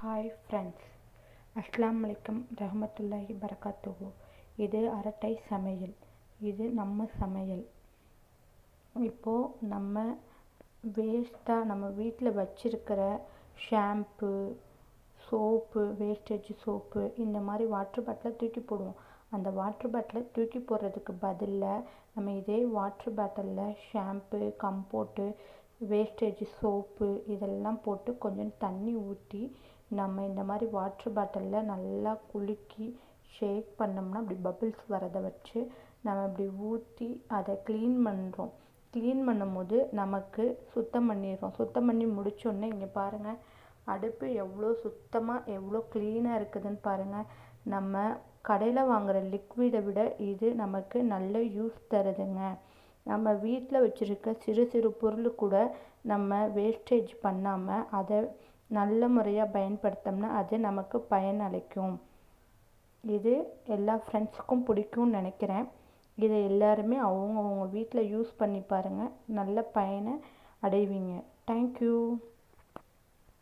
Hi friends, அஸ்ஸலாமு அலைக்கும் ரஹ்மத்துல்லாஹி பரக்காத்துஹு. இது அரட்டை சமையல். இது நம்ம சமையல். இப்போது நம்ம வேஸ்ட்டாக நம்ம வீட்டில் வச்சிருக்கிற ஷாம்பு, சோப்பு, வேஸ்டேஜ் சோப்பு, இந்த மாதிரி வாட்டர் பாட்டிலை தூக்கி போடுவோம். அந்த வாட்டர் பாட்டிலை தூக்கி போடுறதுக்கு பதிலாக நம்ம இதே வாட்டர் பாட்டிலில் ஷாம்பு, கம்போட்டு, வேஸ்டேஜ் சோப்பு இதெல்லாம் போட்டு கொஞ்சம் தண்ணி ஊற்றி நம்ம இந்த மாதிரி வாட்டர் பாட்டிலில் நல்லா குலுக்கி ஷேக் பண்ணோம்னா அப்படி பபிள்ஸ் வரதை வச்சு நம்ம இப்படி ஊற்றி அதை க்ளீன் பண்ணுறோம். க்ளீன் பண்ணும்போது நமக்கு சுத்தம் பண்ணிடுறோம். சுத்தம் பண்ணி முடித்தோடனே இங்கே பாருங்கள், அடுப்பு எவ்வளோ சுத்தமாக எவ்வளோ க்ளீனாக இருக்குதுன்னு பாருங்கள். நம்ம கடையில் வாங்குகிற லிக்விடை விட இது நமக்கு நல்ல யூஸ் தருதுங்க. நம்ம வீட்டில் வச்சுருக்க சிறு சிறு பொருள் கூட நம்ம வேஸ்டேஜ் பண்ணாமல் அதை நல்ல முறையாக பயன்படுத்தோம்னா அது நமக்கு பயனளிக்கும். இது எல்லா ஃப்ரெண்ட்ஸுக்கும் பிடிக்கும்னு நினைக்கிறேன். இதை எல்லாருமே அவங்கவுங்க வீட்டில் யூஸ் பண்ணி பாருங்கள். நல்ல பயனை அடைவீங்க. தேங்க்யூ.